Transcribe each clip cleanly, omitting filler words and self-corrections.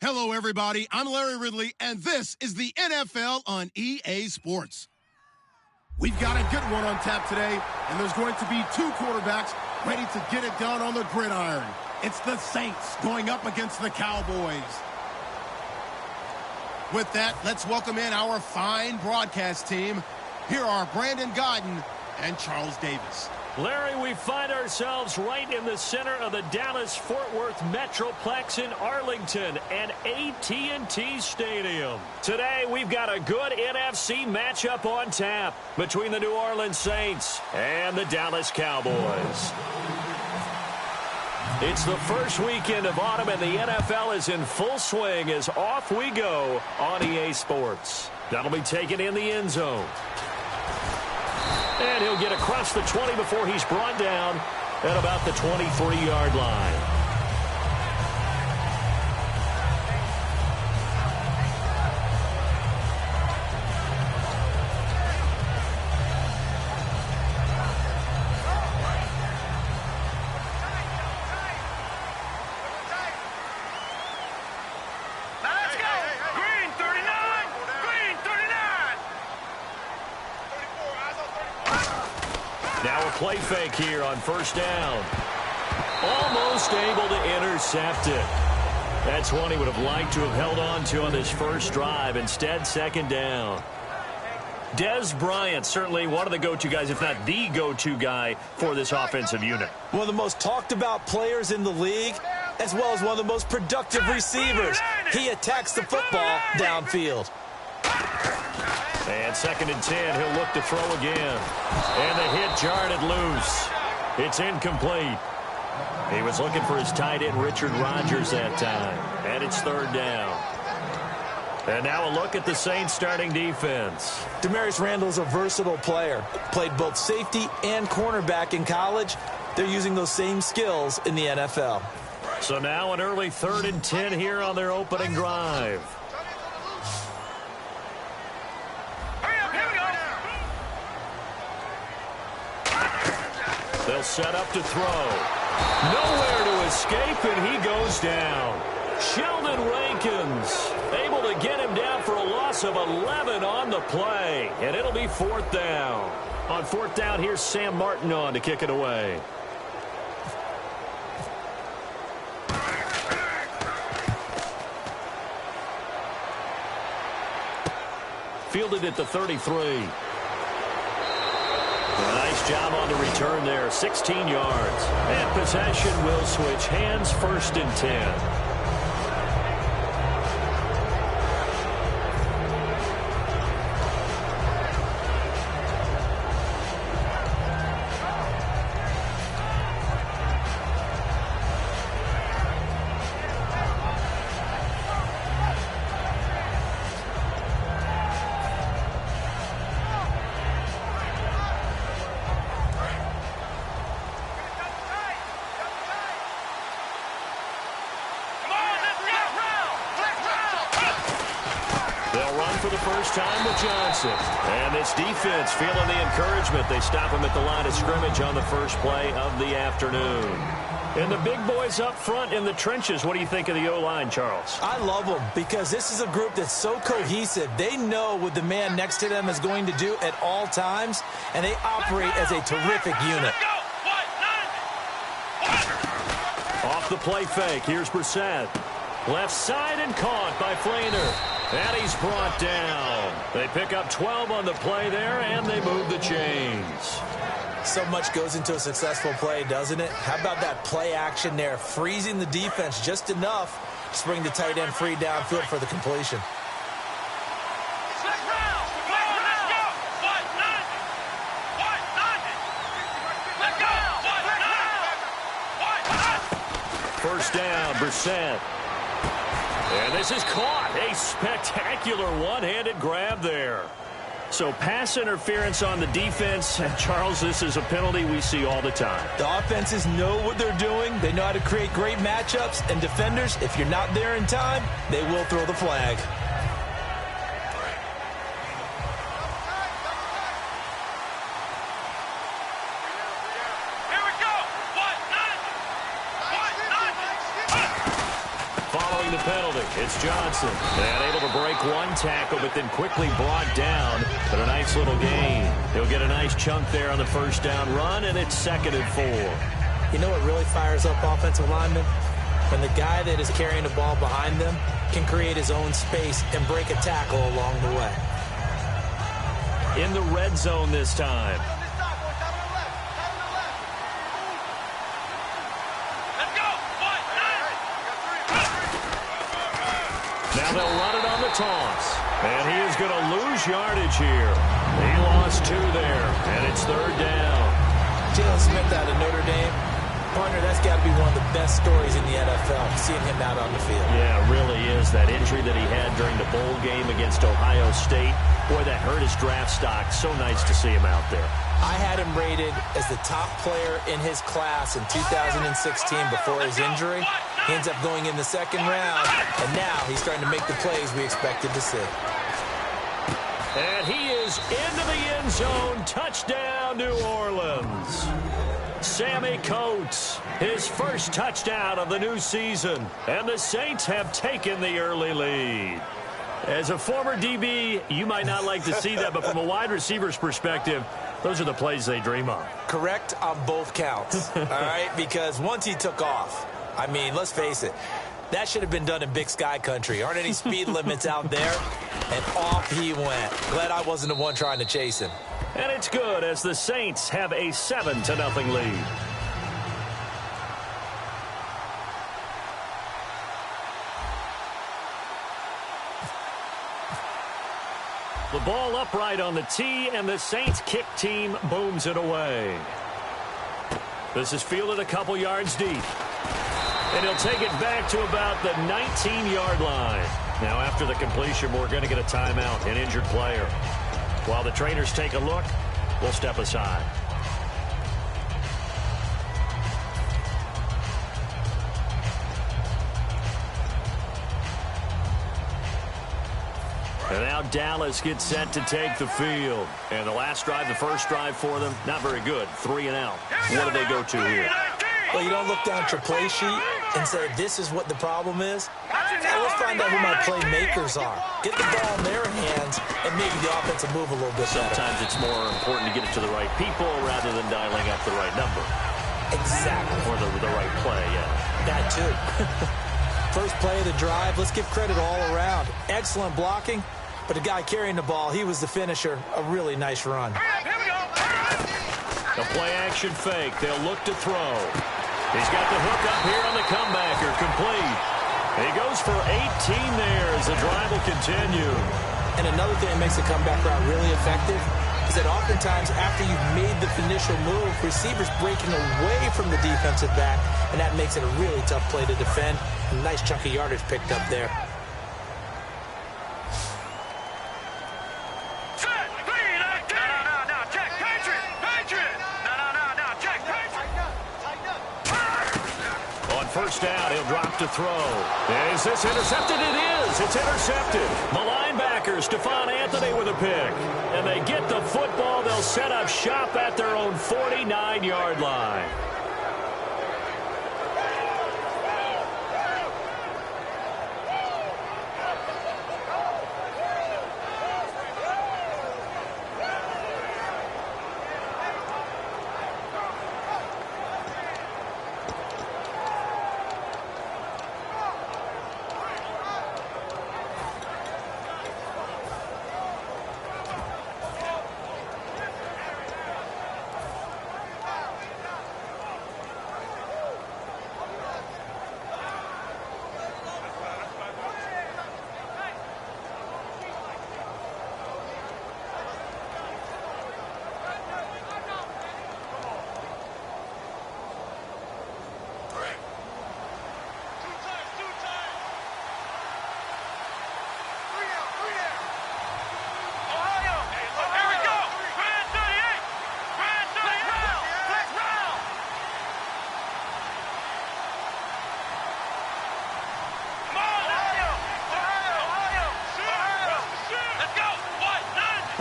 Hello, everybody. I'm Larry Ridley, and this is the NFL on EA Sports. We've got a good one on tap today, and there's going to be two quarterbacks ready to get it done on the gridiron. It's the Saints going up against the Cowboys. With that, let's welcome in our fine broadcast team. Here are Brandon Godden and Charles Davis. Larry, we find ourselves right in the center of the Dallas-Fort Worth Metroplex in Arlington and AT&T Stadium. Today, we've got a good NFC matchup on tap between the New Orleans Saints and the Dallas Cowboys. It's the first weekend of autumn, and the NFL is in full swing as off we go on EA Sports. That'll be taken in the end zone. And he'll get across the 20 before he's brought down at about the 23-yard line. Now a play fake here on first down. Almost able to intercept it. That's one he would have liked to have held on to on this first drive. Instead, second down. Dez Bryant, certainly one of the go-to guys, if not the go-to guy for this offensive unit. One of the most talked about players in the league, as well as one of the most productive receivers. He attacks the football downfield. And second and 10, he'll look to throw again. And the hit jarred it loose. It's incomplete. He was looking for his tight end, Richard Rodgers, that time. And it's third down. And now a look at the Saints starting defense. Demarius Randall's a versatile player. Played both safety and cornerback in college. They're using those same skills in the NFL. So now an early third and 10 here on their opening drive. They'll set up to throw. Nowhere to escape, and he goes down. Sheldon Rankins able to get him down for a loss of 11 on the play. And it'll be fourth down. On fourth down, here's Sam Martin on to kick it away. Fielded at the 33. A nice job on the return there, 16 yards. And possession will switch hands, first and 10. For the first time with Johnson. And this defense feeling the encouragement. They stop him at the line of scrimmage on the first play of the afternoon. And the big boys up front in the trenches. What do you think of the O-line, Charles? I love them because this is a group that's so cohesive. They know what the man next to them is going to do at all times, and they operate as a terrific unit. Off the play fake, here's Brissett. Left side and caught by Flainer. And he's brought down. They pick up 12 on the play there, and they move the chains. So much goes into a successful play, doesn't it? How about that play action there, freezing the defense just enough to bring the tight end free downfield for the completion. First down, Brissett. And this is caught. A spectacular one-handed grab there. So pass interference on the defense. And Charles, this is a penalty we see all the time. The offenses know what they're doing. They know how to create great matchups. And defenders, if you're not there in time, they will throw the flag. penalty. It's Johnson. And able to break one tackle, but then quickly brought down. But a nice little gain. He'll get a nice chunk there on the first down run, and it's 2nd and 4. You know what really fires up offensive linemen? When the guy that is carrying the ball behind them can create his own space and break a tackle along the way. In the red zone this time. Now they'll run it on the toss. And he is going to lose yardage here. He lost 2 there, and it's 3rd down. Jalen Smith out of Notre Dame. Partner, that's got to be one of the best stories in the NFL, seeing him out on the field. Yeah, it really is. That injury that he had during the bowl game against Ohio State, boy, that hurt his draft stock. So nice to see him out there. I had him rated as the top player in his class in 2016 before his injury. He ends up going in the 2nd round, and now he's starting to make the plays we expected to see. And he is into the end zone. Touchdown, New Orleans. Sammy Coates, his first touchdown of the new season. And the Saints have taken the early lead. As a former DB, you might not like to see that, but from a wide receiver's perspective, those are the plays they dream of. Correct on both counts, all right? Because once he took off, I mean, let's face it, that should have been done in Big Sky country. Aren't any speed limits out there? And off he went. Glad I wasn't the one trying to chase him. And it's good as the Saints have a 7-0 lead. The ball upright on the tee, and the Saints kick team booms it away. This is fielded a couple yards deep. And he'll take it back to about the 19-yard line. Now, after the completion, we're going to get a timeout, an injured player. While the trainers take a look, we'll step aside. And now Dallas gets set to take the field. And the last drive, the first drive for them, not very good. 3 and out. What do they go to here? Well, you don't look down at your play sheet and say, this is what the problem is. Now let's find out who my playmakers are. Get the ball in their hands, and maybe the offense will move a little bit better. Sometimes it's more important to get it to the right people rather than dialing up the right number. Exactly. Or the right play, yeah. That too. First play of the drive, let's give credit all around. Excellent blocking, but the guy carrying the ball, he was the finisher. A really nice run. A play-action fake. They'll look to throw. He's got the hook up here on the comebacker. Complete. He goes for 18 there as the drive will continue. And another thing that makes the comeback route really effective is that oftentimes after you've made the initial move, receivers breaking away from the defensive back, and that makes it a really tough play to defend. A nice chunk of yardage picked up there. First down, he'll drop to throw. Is this intercepted? It is. It's intercepted. The linebacker, Stephon Anthony with a pick. And they get the football. They'll set up shop at their own 49-yard line.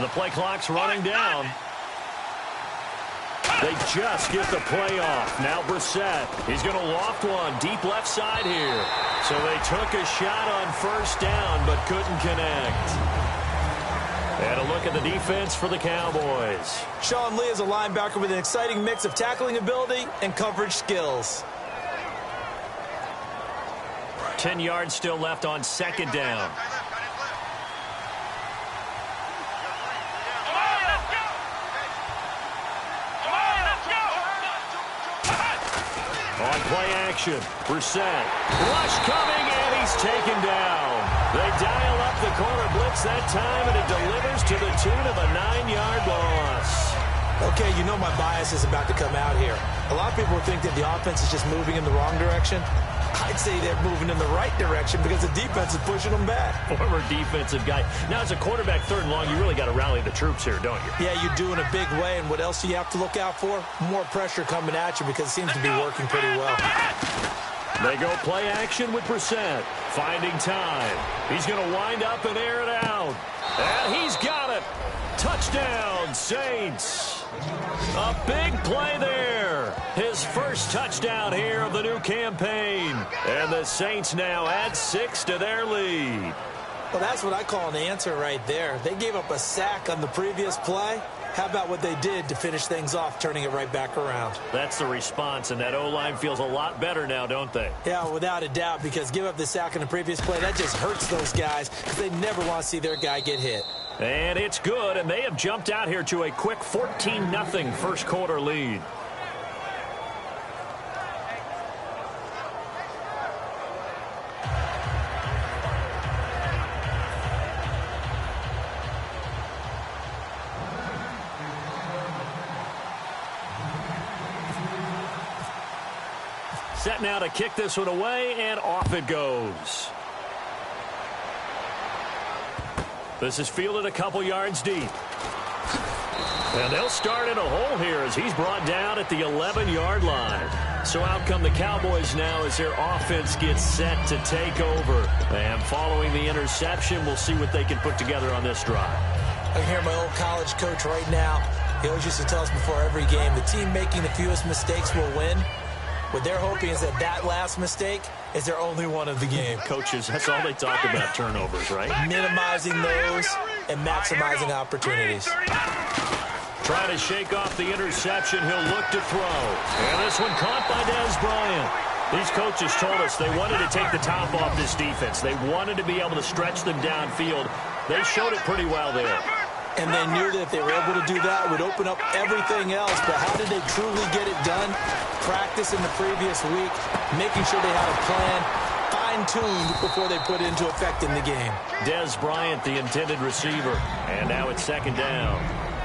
The play clock's running down. They just get the play off. Now Brissett. He's going to loft one deep left side here. So they took a shot on first down, but couldn't connect. And a look at the defense for the Cowboys. Sean Lee is a linebacker with an exciting mix of tackling ability and coverage skills. 10 yards still left on second down. On play action, Brissett. Rush coming, and he's taken down. They dial up the corner blitz that time, and it delivers to the tune of a 9-yard loss. Okay, you know my bias is about to come out here. A lot of people think that the offense is just moving in the wrong direction. I'd say they're moving in the right direction because the defense is pushing them back. Former defensive guy. Now, as a quarterback, third and long, you really got to rally the troops here, don't you? Yeah, you do in a big way. And what else do you have to look out for? More pressure coming at you because it seems to be working pretty well. They go play action with Brissett. Finding time. He's going to wind up and air it out. And he's got it. Touchdown, Saints. A big play there. His first touchdown here of the new campaign. And the Saints now add 6 to their lead. Well, that's what I call an answer right there. They gave up a sack on the previous play. How about what they did to finish things off, turning it right back around? That's the response, and that O-line feels a lot better now, don't they? Yeah, without a doubt, because give up the sack on the previous play, that just hurts those guys because they never want to see their guy get hit. And it's good, and they have jumped out here to a quick 14-0 first quarter lead. Set now to kick this one away, and off it goes. This is fielded a couple yards deep. And they'll start in a hole here as he's brought down at the 11-yard line. So out come the Cowboys now as their offense gets set to take over. And following the interception, we'll see what they can put together on this drive. I can hear my old college coach right now. He always used to tell us before every game, the team making the fewest mistakes will win. What they're hoping is that that last mistake is their only one of the game. Coaches, that's all they talk about, turnovers, right? Minimizing those and maximizing opportunities. Trying to shake off the interception. He'll look to throw. And this one caught by Dez Bryant. These coaches told us they wanted to take the top off this defense. They wanted to be able to stretch them downfield. They showed it pretty well there. And they knew that if they were able to do that, it would open up everything else. But how did they truly get it done? Practice in the previous week, making sure they had a plan, fine-tuned before they put it into effect in the game. Dez Bryant, the intended receiver. And now it's second down.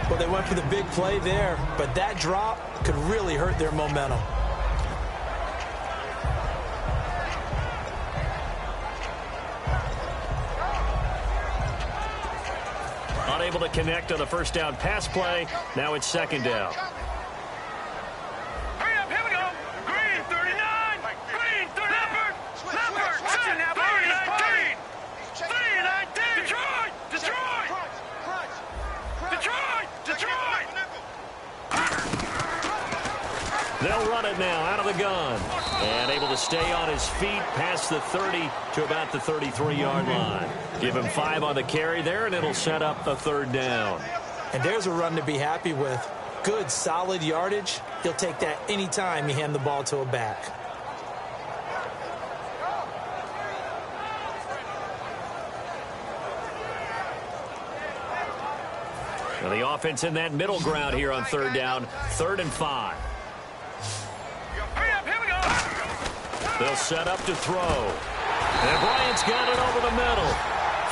Well, they went for the big play there, but that drop could really hurt their momentum. Unable to connect on the first down pass play. Now it's second down. Hurry up, here we go. Green, 39. Green, 30. Leopard, 39. 39. Detroit. They'll run it now out of the gun. And able to stay on his feet past the 30 to about the 33-yard line. Give him 5 on the carry there, and it'll set up a third down. And there's a run to be happy with. Good, solid yardage. He'll take that anytime you hand the ball to a back. Now the offense in that middle ground here on third down. 3rd and 5. Hurry up, here we go. They'll set up to throw. And Bryant's got it over the middle.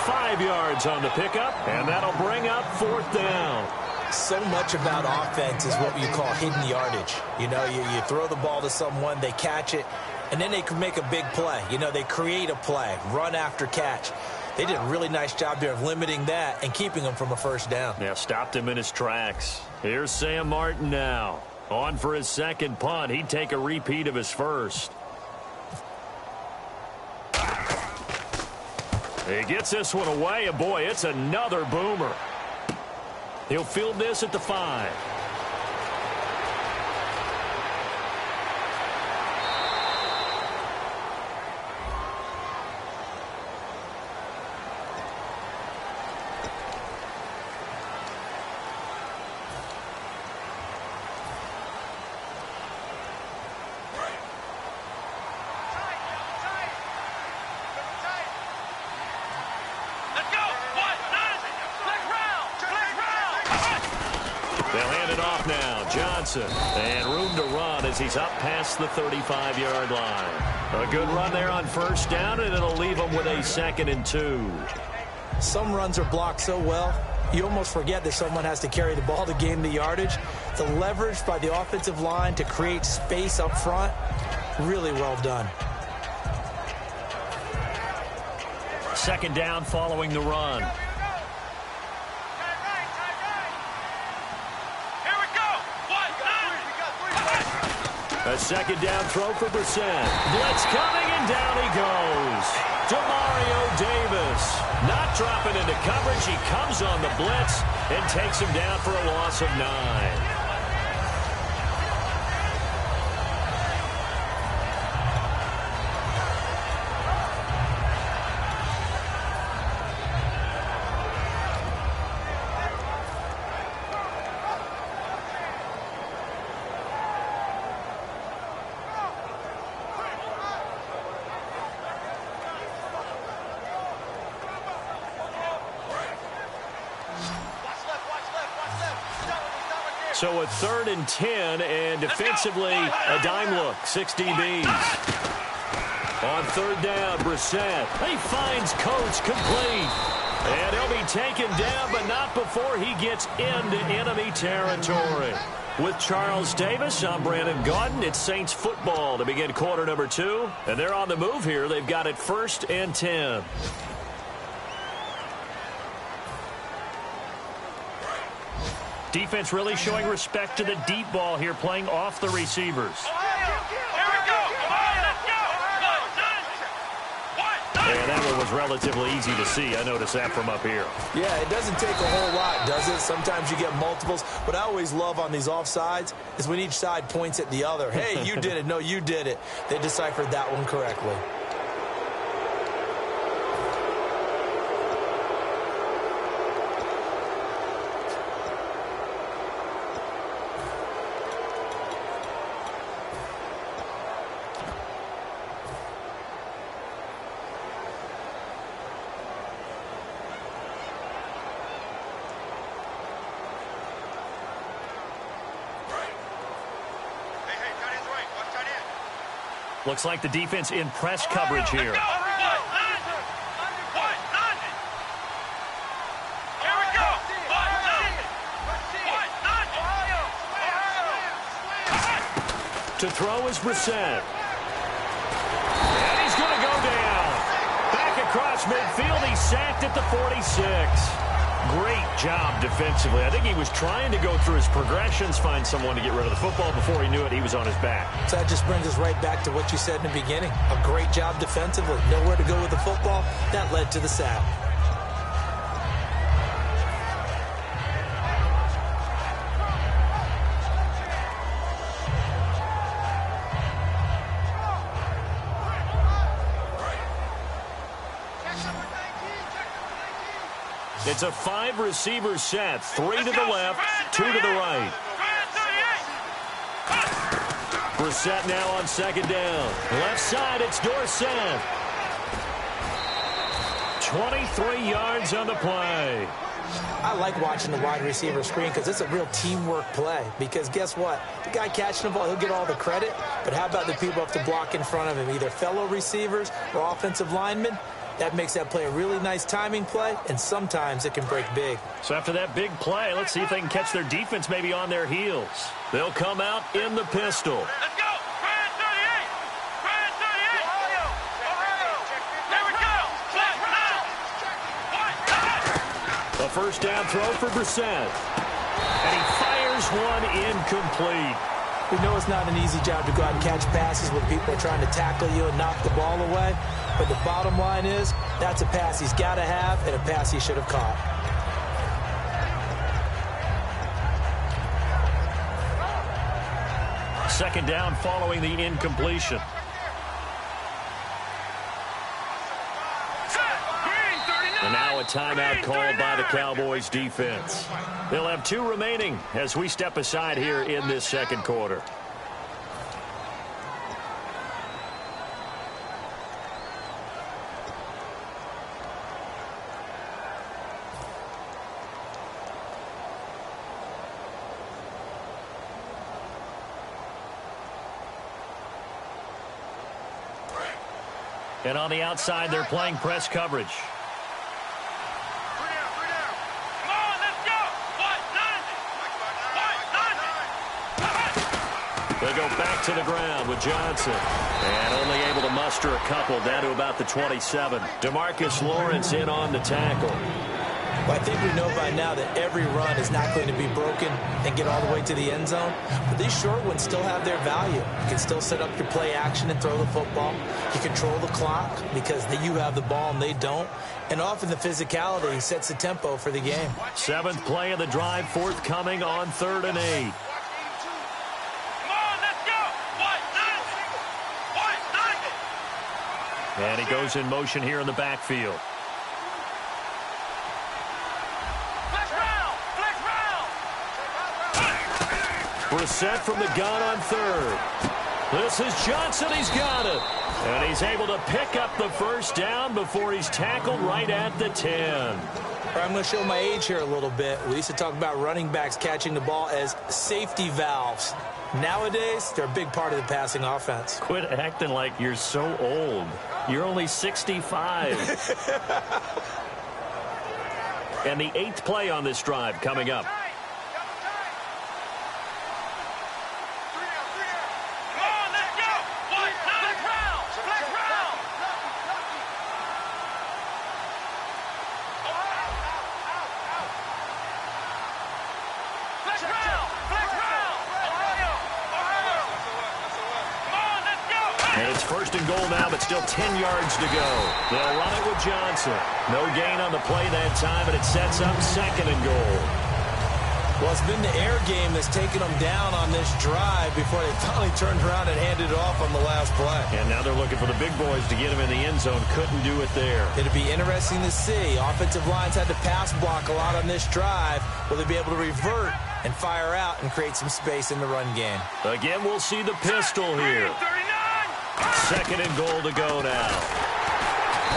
5 yards on the pickup, and that'll bring up 4th down. So much about offense is what you call hidden yardage. You know, you throw the ball to someone, they catch it, and then they can make a big play. You know, they create a play, run after catch. They did a really nice job there of limiting that and keeping him from a first down. Yeah, stopped him in his tracks. Here's Sam Martin now. On for his second punt. He'd take a repeat of his first. He gets this one away, and boy, it's another boomer. He'll field this at the 5. Wilson. And room to run as he's up past the 35-yard line. A good run there on first down, and it'll leave him with a 2nd and 2. Some runs are blocked so well, you almost forget that someone has to carry the ball to gain the yardage. The leverage by the offensive line to create space up front, really well done. 2nd down following the run. A 2nd down throw for Brissett. Blitz coming, and down he goes. Demario Davis not dropping into coverage. He comes on the blitz and takes him down for a loss of 9. So a 3rd and 10, and defensively, a dime look, 6 DBs. On 3rd down, Brissett. He finds Coates complete. And he'll be taken down, but not before he gets into enemy territory. With Charles Davis, I'm Brandon Gaudin. It's Saints football to begin quarter number 2. And they're on the move here. They've got it 1st and 10. Defense really showing respect to the deep ball here, playing off the receivers. And that one was relatively easy to see. I noticed that from up here. Yeah, it doesn't take a whole lot, does it? Sometimes you get multiples. What I always love on these offsides is when each side points at the other. Hey, you did it. No, you did it. They deciphered that one correctly. Looks like the defense in press coverage here. To throw is Brissett. And he's going to go down. Back across midfield. He's sacked at the 46. Great job defensively. I think he was trying to go through his progressions, find someone to get rid of the football. Before he knew it, he was on his back. So that just brings us right back to what you said in the beginning. A great job defensively. Nowhere to go with the football. That led to the sack. It's a 5-receiver set. 3 to the left, 2 to the right. Brissett now on 2nd down. Left side, it's Dorsett. 23 yards on the play. I like watching the wide receiver screen because it's a real teamwork play. Because guess what? The guy catching the ball, he'll get all the credit. But how about the people up to block in front of him? Either fellow receivers or offensive linemen. That makes that play a really nice timing play, and sometimes it can break big. So after that big play, let's see if they can catch their defense maybe on their heels. They'll come out in the pistol. Let's go! Brand 38! Brand 38! There we go! A 1st down throw for Brissett. And he fires one incomplete. We know it's not an easy job to go out and catch passes when people are trying to tackle you and knock the ball away. But the bottom line is, that's a pass he's got to have and a pass he should have caught. Second down following the incompletion. And now a timeout called by the Cowboys defense. They'll have 2 remaining as we step aside here in this second quarter. And on the outside, they're playing press coverage. They go back to the ground with Johnson. And only able to muster a couple down to about the 27. DeMarcus Lawrence in on the tackle. Well, I think we know by now that every run is not going to be broken and get all the way to the end zone. But these short ones still have their value. You can still set up your play action and throw the football. You control the clock because you have the ball and they don't. And often the physicality sets the tempo for the game. 7th play of the drive, forthcoming on 3rd and 8. And he goes in motion here in the backfield. Brissett from the gun on 3rd. This is Johnson. He's got it. And he's able to pick up the first down before he's tackled right at the 10. I'm going to show my age here a little bit. We used to talk about running backs catching the ball as safety valves. Nowadays, they're a big part of the passing offense. Quit acting like you're so old. You're only 65. And the 8th play on this drive coming up. First and goal now, but still 10 yards to go. They'll run it with Johnson. No gain on the play that time, and it sets up 2nd and goal. Well, it's been the air game that's taken them down on this drive before they finally turned around and handed it off on the last play. And now they're looking for the big boys to get him in the end zone. Couldn't do it there. It'll be interesting to see. Offensive lines had to pass block a lot on this drive. Will they be able to revert and fire out and create some space in the run game? Again, we'll see the pistol here. 2nd and goal to go now.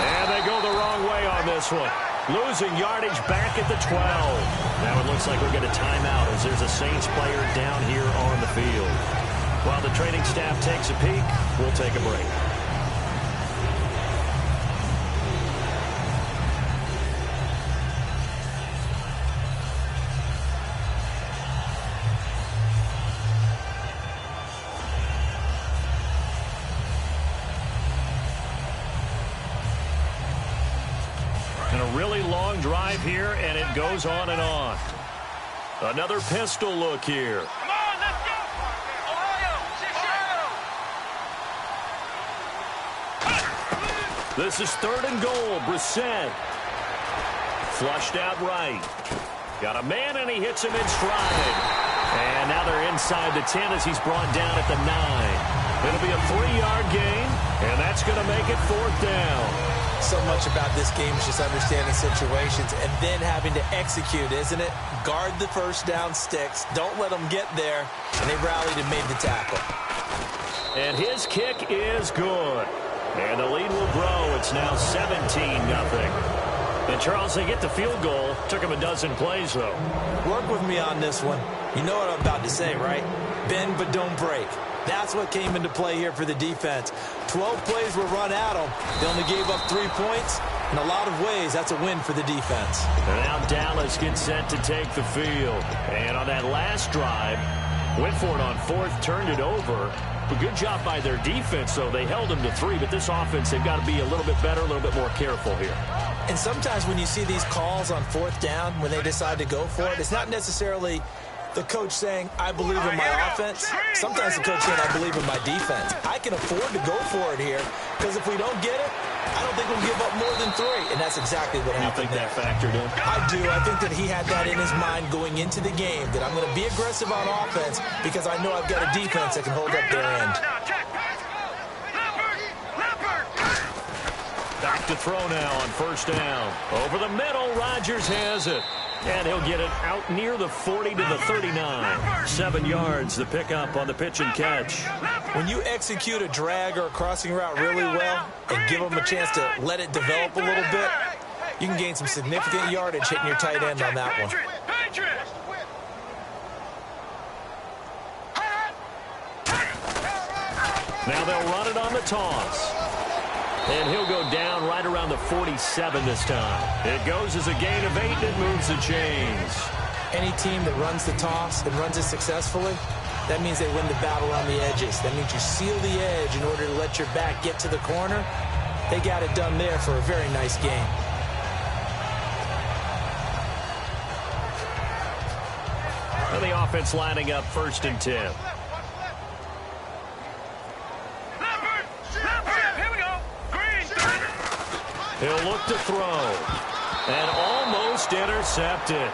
And they go the wrong way on this one. Losing yardage back at the 12. Now it looks like we'll get a timeout as there's a Saints player down here on the field. While the training staff takes a peek, we'll take a break. Drive here, and it goes on and on. Another pistol look here. Come on, let's go! Ohio! This is 3rd and goal. Brissett. Flushed out right. Got a man, and he hits him in stride. And now they're inside the 10 as he's brought down at the 9. It'll be a 3-yard gain, and that's going to make it 4th down. So much about this game is just understanding situations and then having to execute, isn't it? Guard the first down sticks. Don't let them get there. And they rallied and made the tackle. And his kick is good. And the lead will grow. It's now 17-0. And, Charles, they get the field goal. Took him a dozen plays, though. Work with me on this one. You know what I'm about to say, right? Bend but don't break. That's what came into play here for the defense. 12 plays were run at them. They only gave up 3 points. In a lot of ways, that's a win for the defense. And now Dallas gets set to take the field. And on that last drive, went for it on 4th, turned it over. A good job by their defense, though. They held them to 3, but this offense, they've got to be a little bit better, a little bit more careful here. And sometimes when you see these calls on 4th down, when they decide to go for it, it's not necessarily the coach saying, I believe in my offense. Sometimes the coach saying, I believe in my defense. I can afford to go for it here because if we don't get it, I don't think we'll give up more than 3. And that's exactly what happened. You think that factored in? I do. I think that he had that in his mind going into the game, that I'm going to be aggressive on offense because I know I've got a defense that can hold up their end. Back to throw now on 1st down. Over the middle, Rodgers has it. And he'll get it out near the 40 to the 39. 7 yards, the pickup on the pitch and catch. When you execute a drag or a crossing route really well and give them a chance to let it develop a little bit, you can gain some significant yardage hitting your tight end on that one. Now they'll run it on the toss. And he'll go down right around the 47 this time. It goes as a gain of 8 and moves the chains. Any team that runs the toss and runs it successfully, that means they win the battle on the edges. That means you seal the edge in order to let your back get to the corner. They got it done there for a very nice game. And the offense lining up 1st and 10. He'll look to throw. And almost intercepted.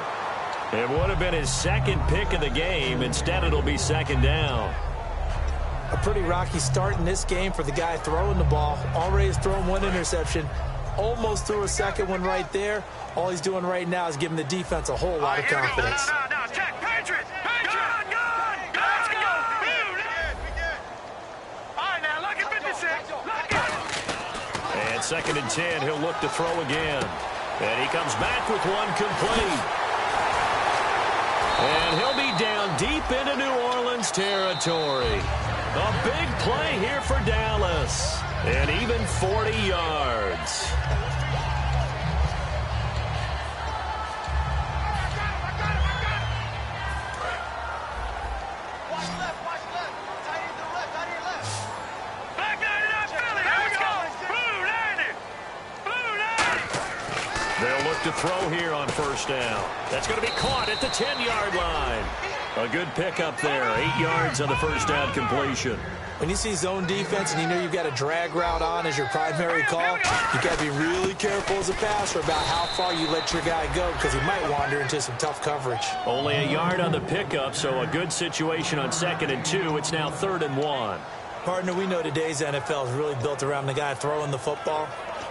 It would have been his 2nd pick of the game. Instead, it'll be 2nd down. A pretty rocky start in this game for the guy throwing the ball. Already has thrown 1 interception. Almost threw a 2nd one right there. All he's doing right now is giving the defense a whole lot of confidence. Now, check. Patriots. Gun. Let's go. All right, now, look at 56. Look at. And 2nd and 10, he'll look to throw again. And he comes back with 1 complete. And he'll be down deep into New Orleans territory. A big play here for Dallas. And even 40 yards. They'll look to throw here on 1st down. That's going to be caught at the 10-yard line. A good pickup there. 8 yards on the 1st down completion. When you see zone defense and you know you've got a drag route on as your primary call, you got to be really careful as a passer about how far you let your guy go because he might wander into some tough coverage. Only a yard on the pickup, so a good situation on 2nd and 2. It's now 3rd and 1. Partner, we know today's NFL is really built around the guy throwing the football.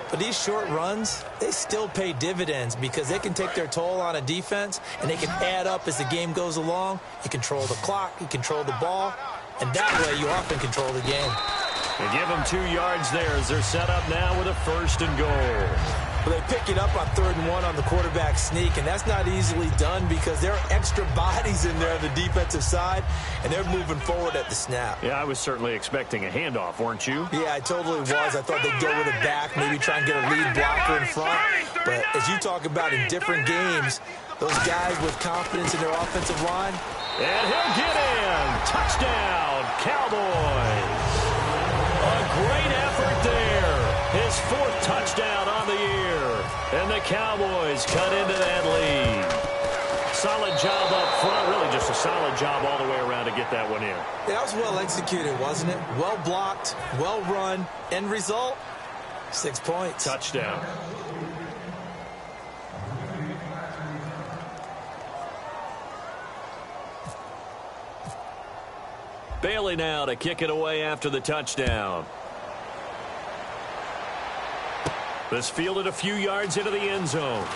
But these short runs, they still pay dividends because they can take their toll on a defense and they can add up as the game goes along. You control the clock, you control the ball, and that way you often control the game. They give them 2 yards there as they're set up now with a 1st and goal. Well, they pick it up on 3rd and 1 on the quarterback sneak, and that's not easily done because there are extra bodies in there on the defensive side, and they're moving forward at the snap. Yeah, I was certainly expecting a handoff, weren't you? Yeah, I totally was. I thought they'd go with it back, maybe try and get a lead blocker in front. But as you talk about in different games, those guys with confidence in their offensive line. And he'll get in. Touchdown, Cowboys. A great effort there. His 4th touchdown on the year. And the Cowboys cut into that lead. Solid job up front. Really just a solid job all the way around to get that one in. Yeah, that was well executed, wasn't it? Well blocked, well run. End result, 6 points. Touchdown. Bailey now to kick it away after the touchdown. This fielded a few yards into the end zone.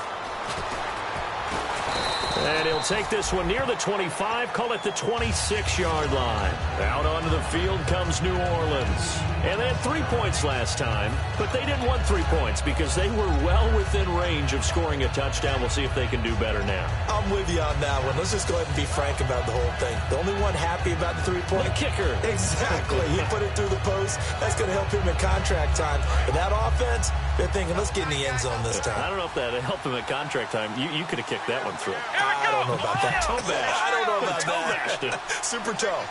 And he'll take this one near the 25, call it the 26-yard line. Out onto the field comes New Orleans. And they had 3 points last time, but they didn't want 3 points because they were well within range of scoring a touchdown. We'll see if they can do better now. I'm with you on that one. Let's just go ahead and be frank about the whole thing. The only one happy about the 3-point. The kicker. Exactly. He put it through the post. That's going to help him in contract time. But that offense, they're thinking, let's get in the end zone this time. I don't know if that helped him at contract time. You could have kicked that one through. I don't know about that. Toe bash. I don't know about toe that. bashed. Super toe.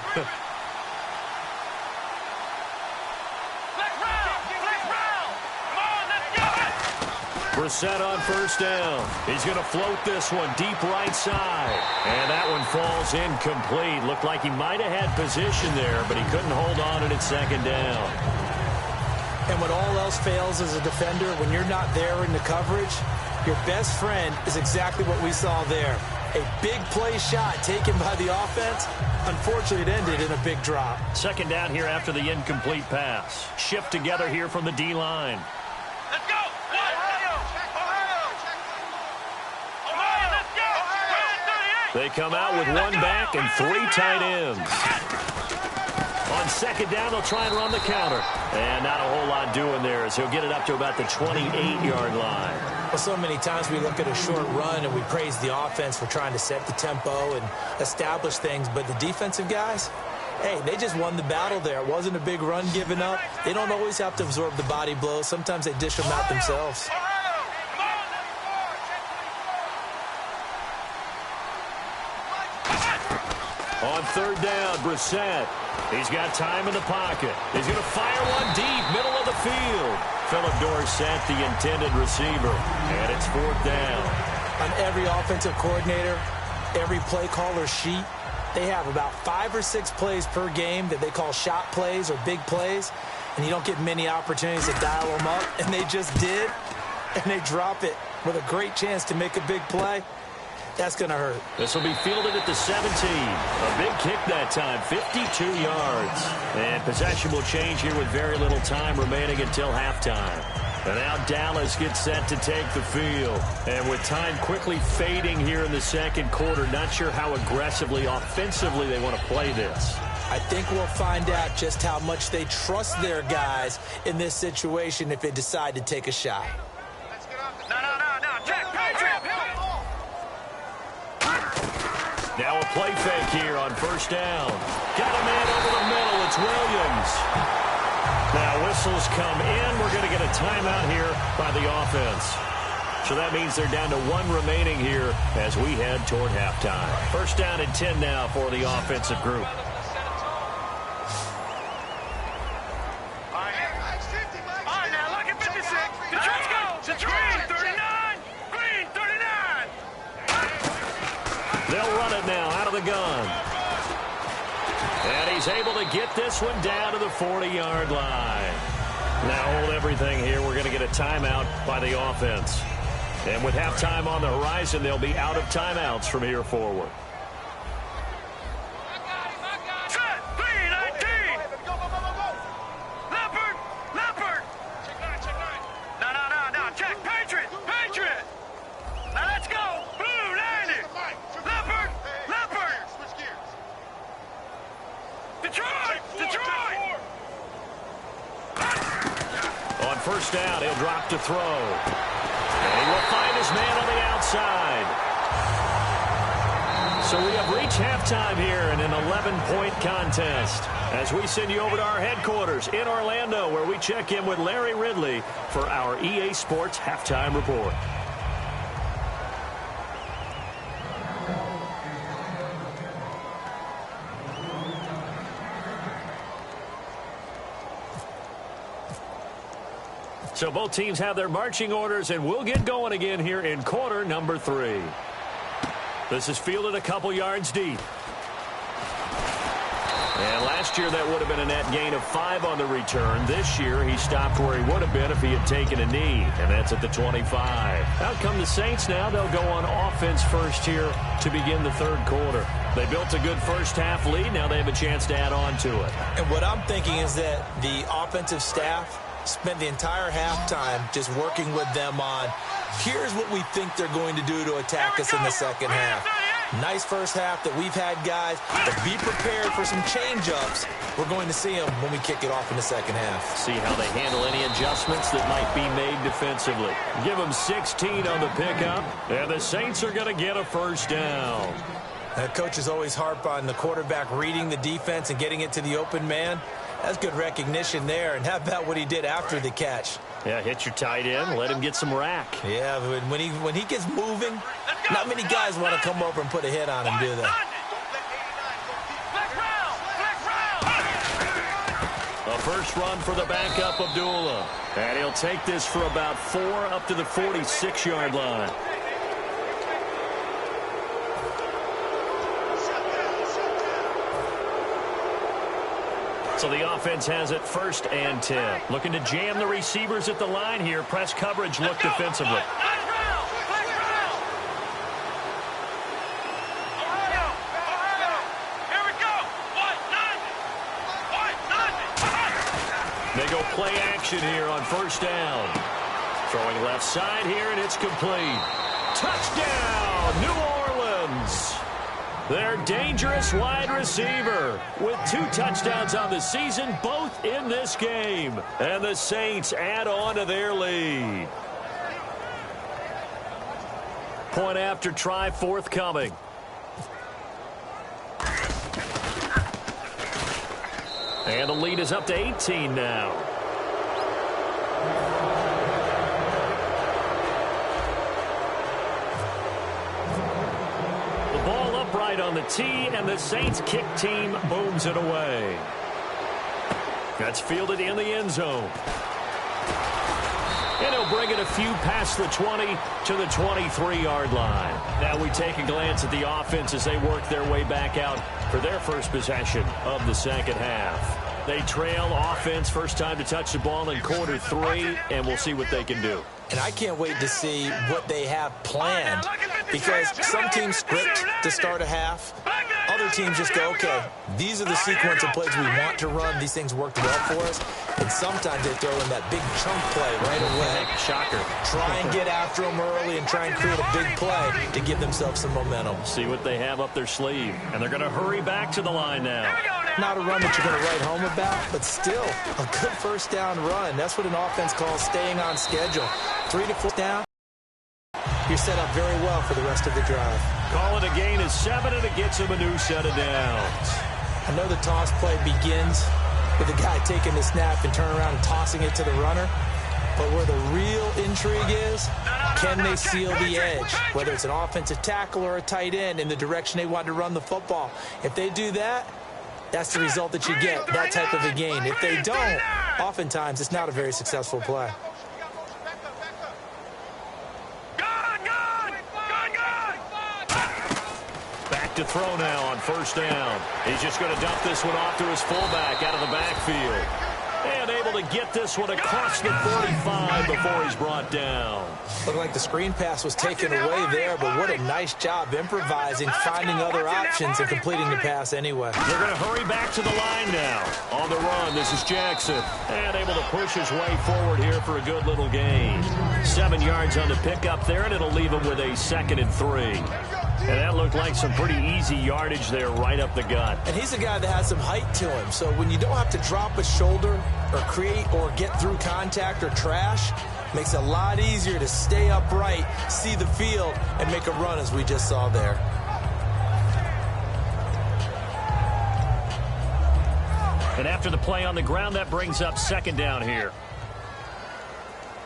Brissett on 1st down. He's going to float this one deep right side. And that one falls incomplete. Looked like he might have had position there, but he couldn't hold on and it's 2nd down. And when all else fails as a defender, when you're not there in the coverage, your best friend is exactly what we saw there. A big play shot taken by the offense. Unfortunately, it ended in a big drop. 2nd down here after the incomplete pass. Shift together here from the D-line. Let's go. Ohio, let's go. They come out with 1 back and 3 tight ends. On 2nd down, they'll try and run the counter. And not a whole lot doing there as he'll get it up to about the 28-yard line. Well, so many times we look at a short run and we praise the offense for trying to set the tempo and establish things. But the defensive guys, Hey, they just won the battle there. It wasn't a big run given up. They don't always have to absorb the body blows. Sometimes they dish them out themselves. On third down, Brissett. He's got time in the pocket. He's going to fire one deep, middle of the field. Philip Dorsett, the intended receiver. And it's fourth down. On every offensive coordinator, every play caller sheet, they have about 5 or 6 plays per game that they call shot plays or big plays. And you don't get many opportunities to dial them up. And they just did. And they drop it with a great chance to make a big play. That's going to hurt. This will be fielded at the 17. A big kick that time, 52 yards. And possession will change here with very little time remaining until halftime. And now Dallas gets set to take the field. And with time quickly fading here in the second quarter, not sure how aggressively, offensively they want to play this. I think we'll find out just how much they trust their guys in this situation if they decide to take a shot. Now a play fake here on first down. Got a man over the middle. It's Williams. Now whistles come in. We're going to get a timeout here by the offense. So that means they're down to 1 remaining here as we head toward halftime. First down and 10 now for the offensive group. They'll run it now out of the gun. And he's able to get this one down to the 40-yard line. Now hold everything here. We're going to get a timeout by the offense. And with halftime on the horizon, they'll be out of timeouts from here forward. First down, he'll drop to throw. And he will find his man on the outside. So we have reached halftime here in an 11-point contest as we send you over to our headquarters in Orlando, where we check in with Larry Ridley for our EA Sports Halftime Report. So both teams have their marching orders, and we'll get going again here in quarter number 3. This is fielded a couple yards deep. And last year that would have been a net gain of 5 on the return. This year he stopped where he would have been if he had taken a knee, and that's at the 25. Out come the Saints now. They'll go on offense first here to begin the third quarter. They built a good first half lead. Now they have a chance to add on to it. And what I'm thinking is that the offensive staff spent the entire halftime just working with them on, here's what we think they're going to do to attack us in the second half. Nice first half that we've had, guys, but be prepared for some change-ups. We're going to see them when we kick it off in the second half. See how they handle any adjustments that might be made defensively. Give them 16 on the pickup, and the Saints are going to get a first down. Coaches always harp on the quarterback reading the defense and getting it to the open man. That's good recognition there. And how about what he did after the catch? Yeah, hit your tight end, let him get some rack. Yeah, when he gets moving, not many guys want to come over and put a hit on him, do they? A first run for the backup, Abdullah. And he'll take this for about 4 up to the 46-yard line. So the offense has it first and 10. Looking to jam the receivers at the line here. Press coverage look defensively. They go play action here on first down. Throwing left side here, and it's complete. Touchdown, New Orleans. Their dangerous wide receiver with 2 touchdowns on the season, both in this game. And the Saints add on to their lead. Point after try forthcoming. And the lead is up to 18 now. The ball upright on the tee, and the Saints kick team booms it away. That's fielded in the end zone. And he'll bring it a few past the 20 to the 23-yard line. Now we take a glance at the offense as they work their way back out for their first possession of the second half. They trail offense, first time to touch the ball in quarter 3, and we'll see what they can do. And I can't wait to see what they have planned, because some teams script to start a half. Other teams just go, okay, these are the sequence of plays we want to run. These things worked well for us. And sometimes they throw in that big chunk play right away. Shocker. Try and get after them early and try and create a big play to give themselves some momentum. See what they have up their sleeve. And they're going to hurry back to the line now. Not a run that you're going to write home about, but still a good first down run. That's what an offense calls staying on schedule. 3 to 4 down. You're set up very well for the rest of the drive. Call it a gain of 7, and it gets him a new set of downs. I know the toss play begins with the guy taking the snap and turning around and tossing it to the runner. But where the real intrigue is, can they seal the edge? Whether it's an offensive tackle or a tight end in the direction they want to run the football. If they do that, that's the result that you get, that type of a gain. If they don't, oftentimes it's not a very successful play. To throw now on first down. He's just going to dump this one off to his fullback out of the backfield. And able to get this one across the 45 before he's brought down. Looked like the screen pass was taken away there, but what a nice job improvising, finding other options, and completing the pass anyway. They're going to hurry back to the line now. On the run, this is Jackson. And able to push his way forward here for a good little gain. 7 yards on the pickup there, and it'll leave him with a 2nd and 3. And that looked like some pretty easy yardage there right up the gut. And he's a guy that has some height to him. So when you don't have to drop a shoulder or create or get through contact or trash, makes it a lot easier to stay upright, see the field, and make a run as we just saw there. And after the play on the ground, that brings up 2nd down here.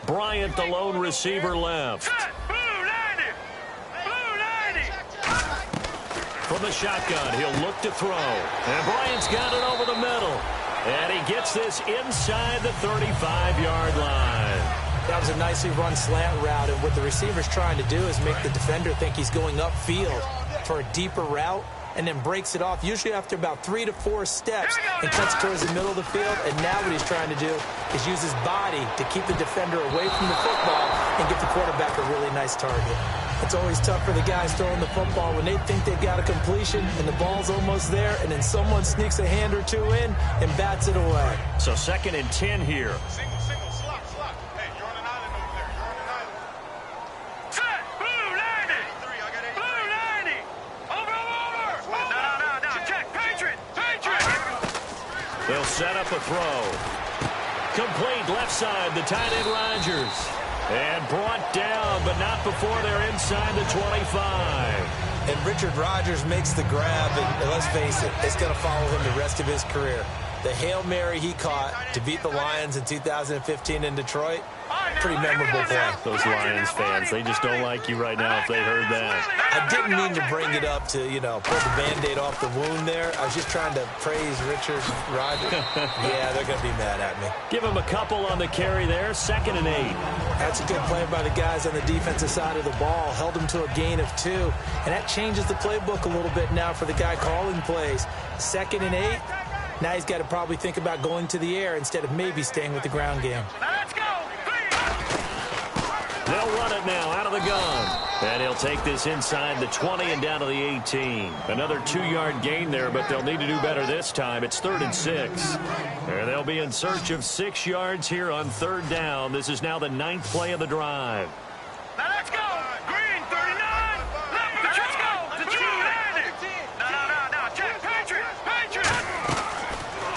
Bryant, the lone receiver, left. From the shotgun, he'll look to throw. And Bryant's got it over the middle. And he gets this inside the 35-yard line. That was a nicely run slant route. And what the receiver's trying to do is make the defender think he's going upfield for a deeper route, and then breaks it off, usually after about 3 to 4 steps, and cuts towards the middle of the field. And now what he's trying to do is use his body to keep the defender away from the football and get the quarterback a really nice target. It's always tough for the guys throwing the football when they think they've got a completion and the ball's almost there, and then someone sneaks a hand or two in and bats it away. So 2nd and 10 here. Single, slot. Hey, you're on an island over there. You're on an island. Set, blue 90. Blue 90. Over. No. Check. Patriot. They'll set up a throw. Complete left side, the tight end Rodgers. And brought down, but not before they're inside the 25. And Richard Rodgers makes the grab, and let's face it, it's going to follow him the rest of his career. The Hail Mary he caught to beat the Lions in 2015 in Detroit, pretty memorable play. Those Lions fans, they just don't like you right now if they heard that. I didn't mean to bring it up to, pull the Band-Aid off the wound there. I was just trying to praise Richard Rodgers. Yeah, they're going to be mad at me. Give him a couple on the carry there, 2nd and 8. That's a good play by the guys on the defensive side of the ball. Held them to a gain of 2. And that changes the playbook a little bit now for the guy calling plays. 2nd and 8. Now he's got to probably think about going to the air instead of maybe staying with the ground game. Let's go. They'll run it now out of the gun. And he'll take this inside the 20 and down to the 18. Another 2-yard gain there, but they'll need to do better this time. It's 3rd and 6. And they'll be in search of 6 yards here on 3rd down. This is now the 9th play of the drive. Now let's go. Green 39. Let's go. The 290. No. Check. Patriot.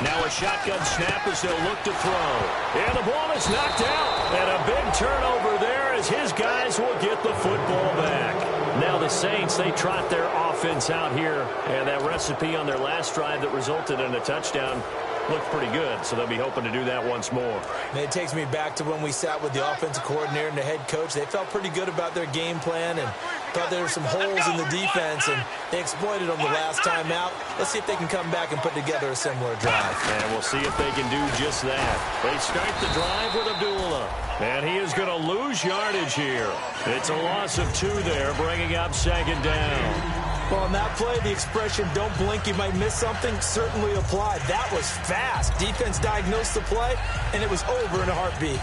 Now a shotgun snap as they'll look to throw. And the ball is knocked out. And a big turnover there as his guys will get the football back. Now the Saints, they trot their offense out here. And that recipe on their last drive that resulted in a touchdown looked pretty good, so they'll be hoping to do that once more. And it takes me back to when we sat with the offensive coordinator and the head coach. They felt pretty good about their game plan and thought there were some holes in the defense, and they exploited them the last time out. Let's see if they can come back and put together a similar drive. And we'll see if they can do just that. They start the drive with Abdullah. And he is going to lose yardage here. It's a loss of 2 there, bringing up 2nd down. Well, on that play, the expression, don't blink, you might miss something, certainly applied. That was fast. Defense diagnosed the play, and it was over in a heartbeat.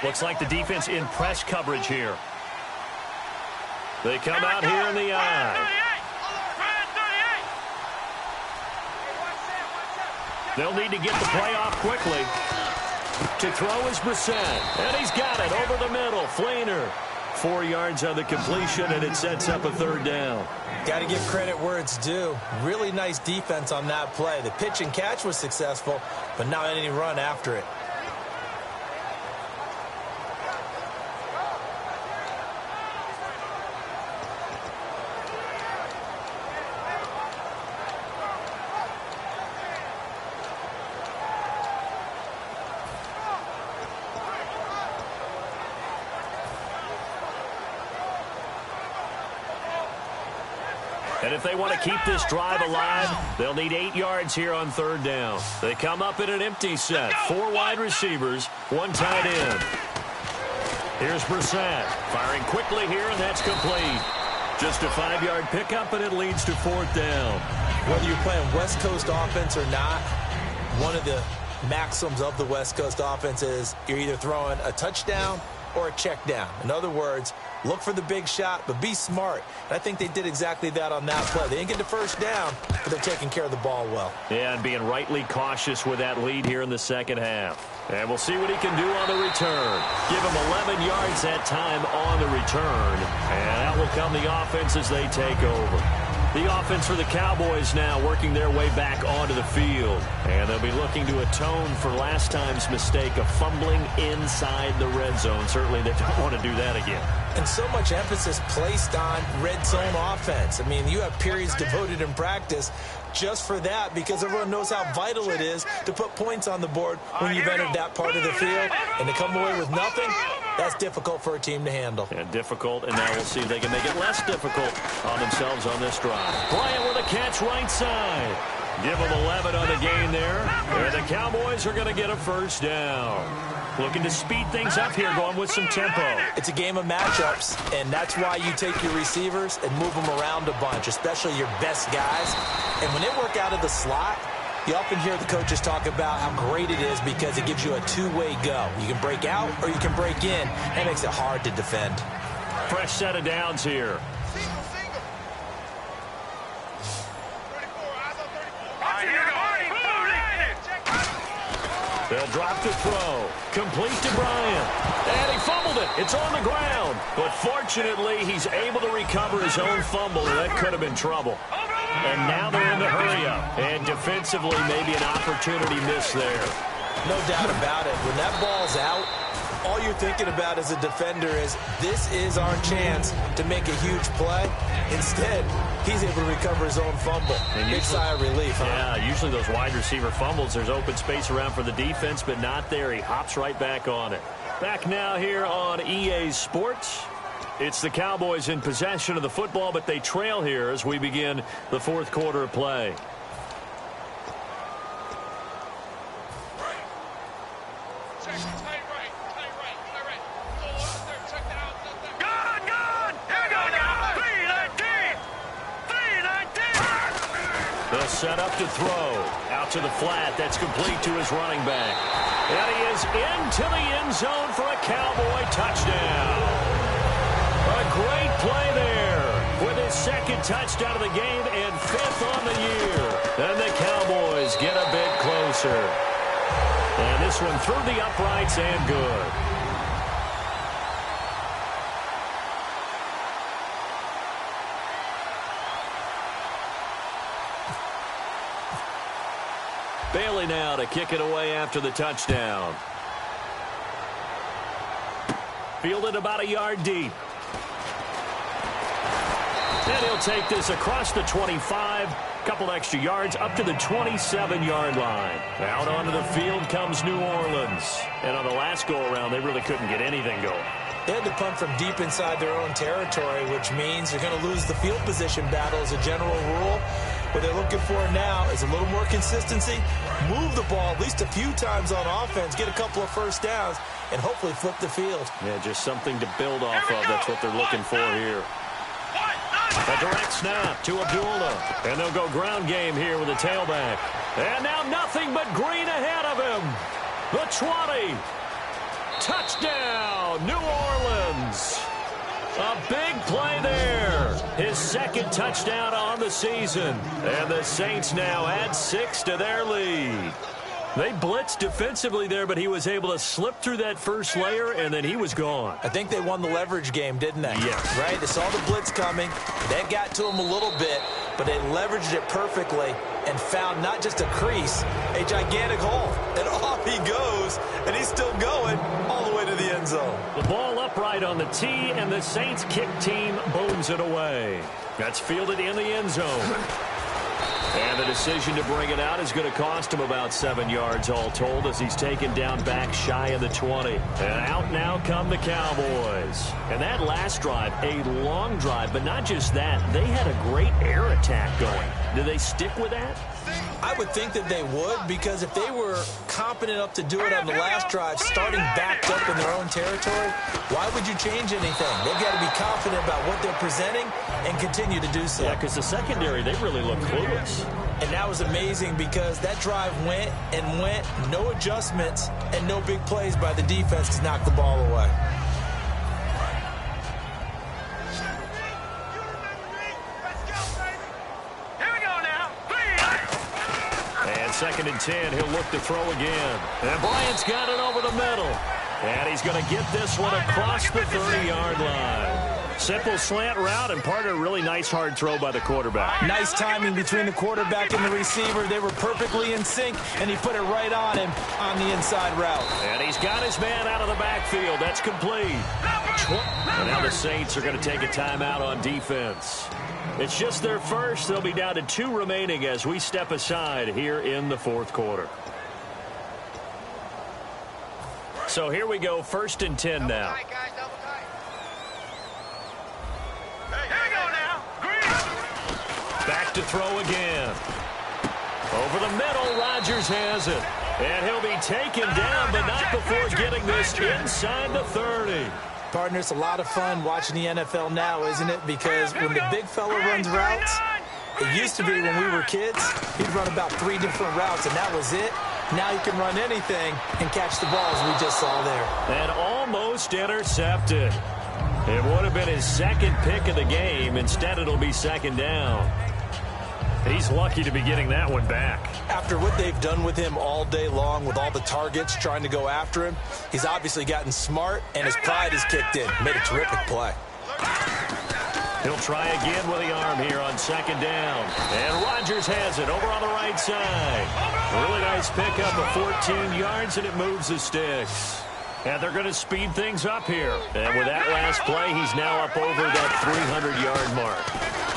Looks like the defense in press coverage here. They come out here in the eye. They'll need to get the play off quickly. To throw is Brissett. And he's got it over the middle. Fleener. 4 yards on the completion, and it sets up a 3rd down. Got to give credit where it's due. Really nice defense on that play. The pitch and catch was successful, but not any run after it. And if they want to keep this drive alive, they'll need 8 yards here on 3rd down. They come up in an empty set. 4 wide receivers, 1 tight end. Here's Brissett firing quickly here, and that's complete. Just a 5-yard pickup, and it leads to 4th down. Whether you're playing West Coast offense or not, one of the maxims of the West Coast offense is you're either throwing a touchdown or a check down. In other words, look for the big shot, but be smart. And I think they did exactly that on that play. They didn't get the 1st down, but they're taking care of the ball well. Yeah, and being rightly cautious with that lead here in the 2nd half. And we'll see what he can do on the return. Give him 11 yards that time on the return. And out will come the offense as they take over. The offense for the Cowboys now working their way back onto the field. And they'll be looking to atone for last time's mistake of fumbling inside the red zone. Certainly they don't want to do that again. And so much emphasis placed on red zone offense. I mean, you have periods devoted in practice just for that because everyone knows how vital it is to put points on the board when you've entered that part of the field. And to come away with nothing, that's difficult for a team to handle. And difficult, and now we'll see if they can make it less difficult on themselves on this drive. Bryant with a catch right side. Give them 11 on the game there. And the Cowboys are going to get a 1st down. Looking to speed things up here, going with some tempo. It's a game of matchups, and that's why you take your receivers and move them around a bunch, especially your best guys. And when they work out of the slot, you often hear the coaches talk about how great it is because it gives you a 2-way go. You can break out or you can break in. That makes it hard to defend. Fresh set of downs here. They'll drop the throw. Complete to Bryant. And he fumbled it. It's on the ground. But fortunately, he's able to recover his own fumble. That could have been trouble. And now they're in the hurry-up. And defensively, maybe an opportunity missed there. No doubt about it. When that ball's out, all you're thinking about as a defender is, this is our chance to make a huge play. Instead, he's able to recover his own fumble. And big sigh of relief, huh? Yeah, usually those wide receiver fumbles, there's open space around for the defense, but not there. He hops right back on it. Back now here on EA Sports. It's the Cowboys in possession of the football, but they trail here as we begin the 4th quarter of play. Set up to throw. Out to the flat. That's complete to his running back. And he is into the end zone for a Cowboy touchdown. A great play there with his 2nd touchdown of the game and 5th on the year. And the Cowboys get a bit closer. And this one through the uprights and good. Bailey now to kick it away after the touchdown. Fielded about a yard deep. And he'll take this across the 25. Couple extra yards up to the 27-yard line. Out onto the field comes New Orleans. And on the last go-around, they really couldn't get anything going. They had to punt from deep inside their own territory, which means they're going to lose the field position battle as a general rule. What they're looking for now is a little more consistency, move the ball at least a few times on offense, get a couple of first downs, and hopefully flip the field. Yeah, just something to build off of. That's what they're looking for here. A direct snap to Abdullah. And they'll go ground game here with a tailback. And now nothing but green ahead of him. The 20. Touchdown, New Orleans. A big play there. His second touchdown on the season. And the Saints now add 6 to their lead. They blitzed defensively there, but he was able to slip through that first layer, and then he was gone. I think they won the leverage game, didn't they? Yes. Right? They saw the blitz coming. That got to him a little bit, but they leveraged it perfectly and found not just a crease, a gigantic hole. And off he goes, and he's still going all the way to the end zone. The ball upright on the tee, and the Saints kick team booms it away. That's fielded in the end zone. And the decision to bring it out is going to cost him about 7 yards all told as he's taken down back shy of the 20. And out now come the Cowboys. And that last drive, a long drive, but not just that. They had a great air attack going. Do they stick with that? I would think that they would, because if they were competent enough to do it on the last drive, starting backed up in their own territory, why would you change anything? They've got to be confident about what they're presenting and continue to do so. Yeah, because the secondary, they really look clueless. And that was amazing because that drive went and went, no adjustments and no big plays by the defense to knock the ball away. Second and 10, he'll look to throw again. And Bryant's got it over the middle. And he's going to get this one across the 30-yard line. Simple slant route, and part of a really nice hard throw by the quarterback. Nice timing between the quarterback and the receiver. They were perfectly in sync, and he put it right on him on the inside route. And he's got his man out of the backfield. That's complete. And now the Saints are going to take a timeout on defense. It's just their first. They'll be down to 2 remaining as we step aside here in the fourth quarter. So here we go, 1st and 10 now. Back to throw again. Over the middle, Rodgers has it. And he'll be taken down, but not before getting this inside the 30. Partner, it's a lot of fun watching the NFL now, isn't it? Because when the big fella runs routes, it used to be when we were kids, he'd run about 3 different routes, and that was it. Now he can run anything and catch the balls we just saw there. And almost intercepted. It would have been his second pick of the game. Instead, it'll be 2nd down. He's lucky to be getting that one back. After what they've done with him all day long with all the targets trying to go after him, he's obviously gotten smart, and his pride has kicked in. Made a terrific play. He'll try again with the arm here on 2nd down. And Rodgers has it over on the right side. A really nice pickup of 14 yards, and it moves the sticks. And they're going to speed things up here. And with that last play, he's now up over that 300-yard mark.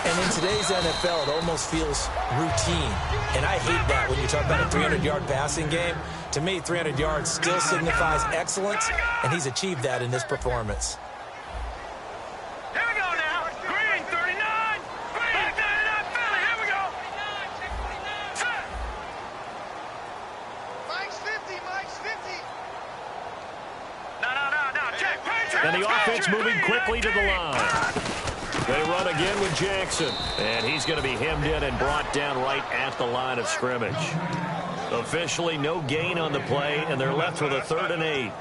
And in today's NFL, it almost feels routine. And I hate that when you talk about a 300-yard passing game. To me, 300 yards still signifies excellence, and he's achieved that in this performance. Here we go now. Green 39. Green 39, Philly. Here we go. Mike's 50. Mike's 50. No. Check. And the offense moving quickly to the line. They run again with Jackson. And he's going to be hemmed in and brought down right at the line of scrimmage. Officially no gain on the play, and they're left with a 3rd and 8.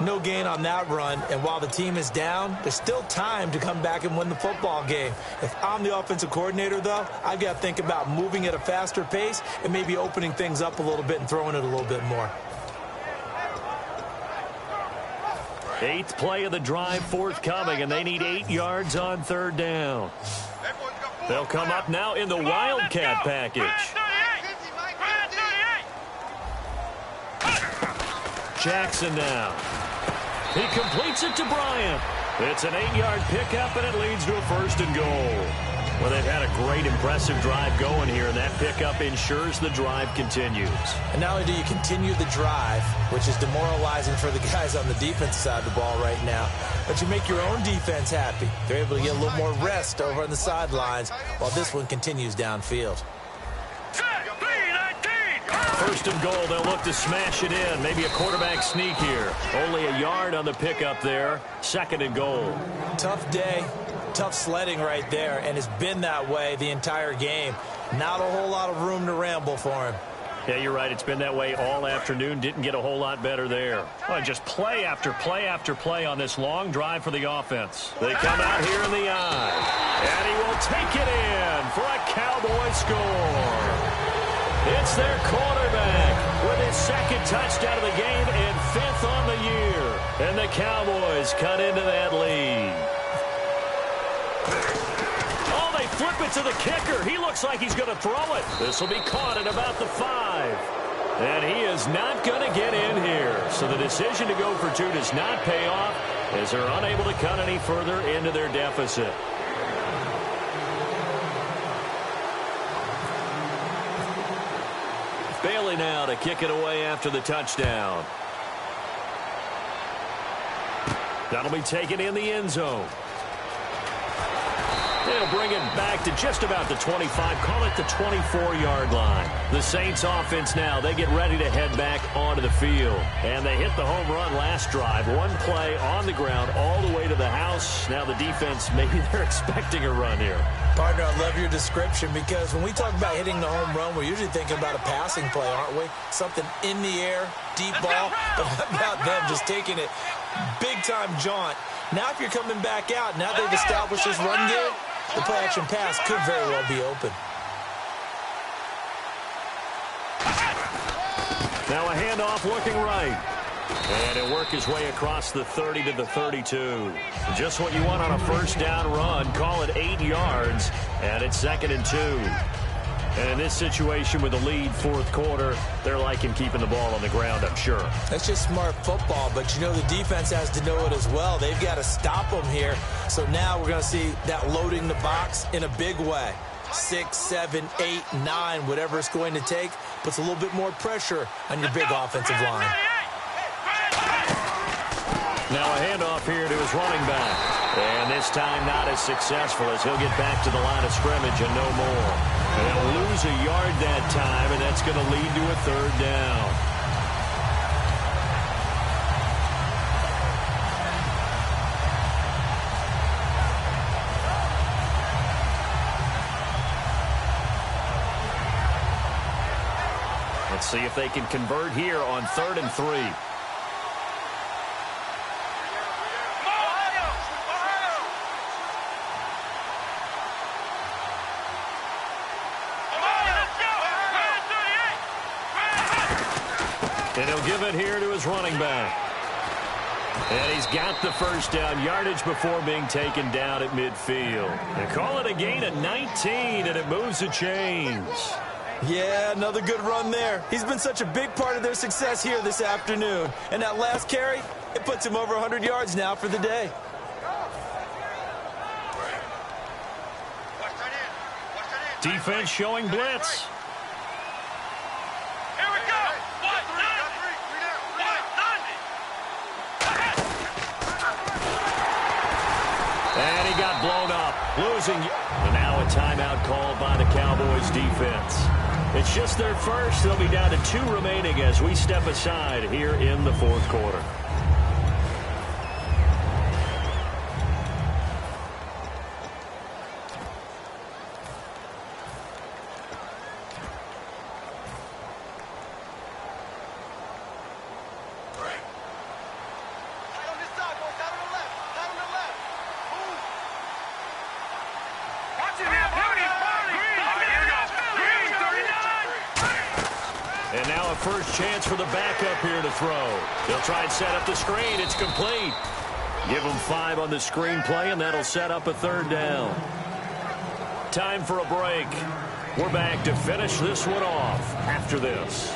No gain on that run, and while the team is down, there's still time to come back and win the football game. If I'm the offensive coordinator, though, I've got to think about moving at a faster pace and maybe opening things up a little bit and throwing it a little bit more. 8th play of the drive forthcoming, and they need 8 yards on 3rd down. They'll come up now in the Wildcat package. Jackson now. He completes it to Bryant. It's an 8-yard pickup, and it leads to a 1st and goal. Well, they've had a great, impressive drive going here, and that pickup ensures the drive continues. And not only do you continue the drive, which is demoralizing for the guys on the defense side of the ball right now, but you make your own defense happy. They're able to get a little more rest over on the sidelines while this one continues downfield. 1st and goal, they'll look to smash it in. Maybe a quarterback sneak here. Only a yard on the pickup there. 2nd and goal. Tough day, tough sledding right there, and it's been that way the entire game. Not a whole lot of room to ramble for him. Yeah, you're right. It's been that way all afternoon. Didn't get a whole lot better there. Oh, just play after play after play on this long drive for the offense. They come out here in the eye, and he will take it in for a Cowboy score. It's their quarterback with his 2nd touchdown of the game and 5th on the year. And the Cowboys cut into that lead. Oh, they flip it to the kicker. He looks like he's going to throw it. This will be caught at about the 5. And he is not going to get in here. So the decision to go for 2 does not pay off as they're unable to cut any further into their deficit. Bailey now to kick it away after the touchdown. That'll be taken in the end zone. They'll bring it back to just about the 25, call it the 24-yard line. The Saints offense now, they get ready to head back onto the field. And they hit the home run last drive. One play on the ground all the way to the house. Now the defense, maybe they're expecting a run here. Partner, I love your description because when we talk about hitting the home run, we're usually thinking about a passing play, aren't we? Something in the air, deep ball. But how about them just taking it big-time jaunt? Now if you're coming back out, now they've established this run game, the play-action pass could very well be open. Now a handoff looking right. And he'll work his way across the 30 to the 32. Just what you want on a 1st down run. Call it 8 yards. And it's 2nd and 2. And in this situation with the lead 4th quarter, they're liking keeping the ball on the ground, I'm sure. That's just smart football, but you know the defense has to know it as well. They've got to stop them here. So now we're going to see that loading the box in a big way. 6, 7, 8, 9, whatever it's going to take, puts a little bit more pressure on your big offensive line. Now a handoff here to his running back. And this time not as successful as he'll get back to the line of scrimmage and no more. And they'll lose a yard that time, and that's going to lead to a 3rd down. Let's see if they can convert here on 3rd and 3. And he'll give it here to his running back. And he's got the 1st down yardage before being taken down at midfield. They call it a gain of 19, and it moves the chains. Yeah, another good run there. He's been such a big part of their success here this afternoon. And that last carry, it puts him over 100 yards now for the day. Defense showing blitz. And he got blown up, losing. And now a timeout called by the Cowboys defense. It's just their first. They'll be down to 2 remaining as we step aside here in the 4th quarter. And now a first chance for the backup here to throw. They'll try and set up the screen. It's complete. Give them 5 on the screen play, and that'll set up a 3rd down. Time for a break. We're back to finish this one off after this.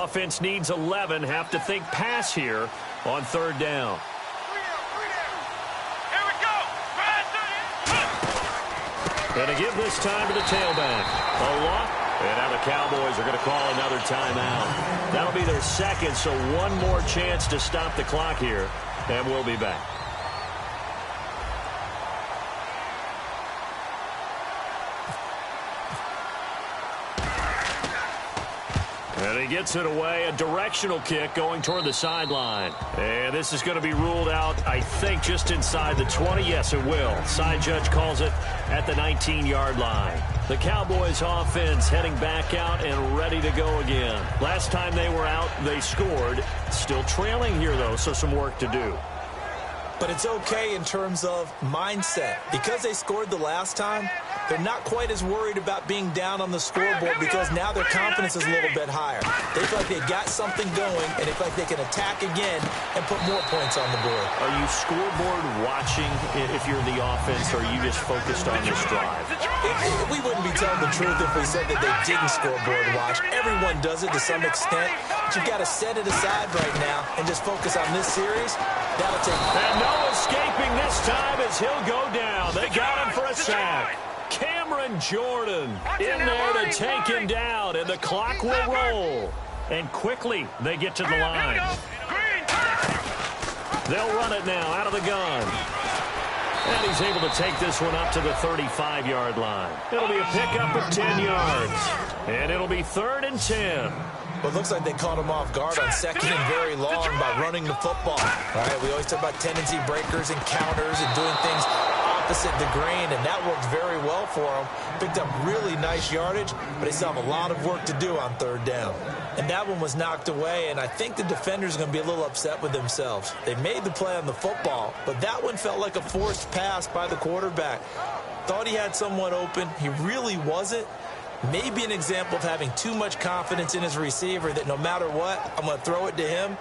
Offense needs 11. Have to think pass here on third down. Here we go. And to give this time to the tailback. A lot. And now the Cowboys are going to call another timeout. That'll be their second, so one more chance to stop the clock here. And we'll be back. And he gets it away, a directional kick going toward the sideline. And this is going to be ruled out, I think, just inside the 20. Yes, it will. Side judge calls it at the 19-yard line. The Cowboys offense heading back out and ready to go again. Last time they were out, they scored. Still trailing here, though, so some work to do. But it's okay in terms of mindset. Because they scored the last time, they're not quite as worried about being down on the scoreboard because now their confidence is a little bit higher. They feel like they got something going, and they feel like they can attack again and put more points on the board. Are you scoreboard watching if you're the offense, or are you just focused on this drive? We wouldn't be telling the truth if we said that they didn't scoreboard watch. Everyone does it to some extent, but you've got to set it aside right now and just focus on this series. That'll take. And no escaping this time as he'll go down. They got him for a sack. Cameron Jordan in there to take him down, and the clock will roll. And quickly they get to the line. They'll run it now out of the gun. And he's able to take this one up to the 35-yard line. It'll be a pickup of 10 yards. And it'll be 3rd and 10. Well, it looks like they caught him off guard on 2nd and very long by running the football. All right, we always talk about tendency breakers and counters and doing things opposite the grain, and that worked very well for him. Picked up really nice yardage, but they still have a lot of work to do on 3rd down. And that one was knocked away, and I think the defenders are going to be a little upset with themselves. They made the play on the football, but that one felt like a forced pass by the quarterback. Thought he had someone open. He really wasn't. Maybe an example of having too much confidence in his receiver that no matter what, I'm going to throw it to him.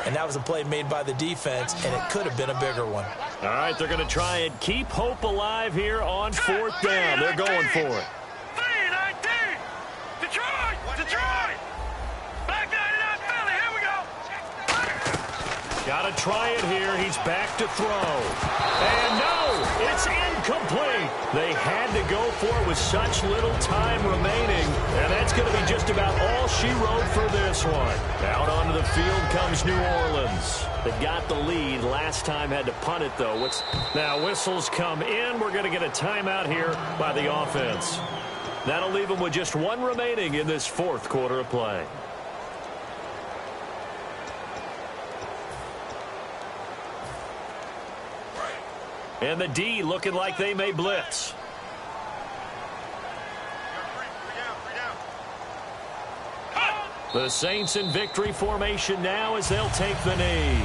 And that was a play made by the defense, and it could have been a bigger one. All right, they're going to try and keep hope alive here on 4th down. They're going for it. 3-19. Detroit. Detroit. Back 99 Philly. Here we go. Got to try it here. He's back to throw. And no, it's incomplete. They had to go for it with such little time remaining. And that's going to be just about all she wrote for this one. Out onto the field comes New Orleans. They got the lead. Last time had to punt it, though. Now whistles come in. We're going to get a timeout here by the offense. That'll leave them with just one remaining in this 4th quarter of play. And the D looking like they may blitz. The Saints in victory formation now as they'll take the knee.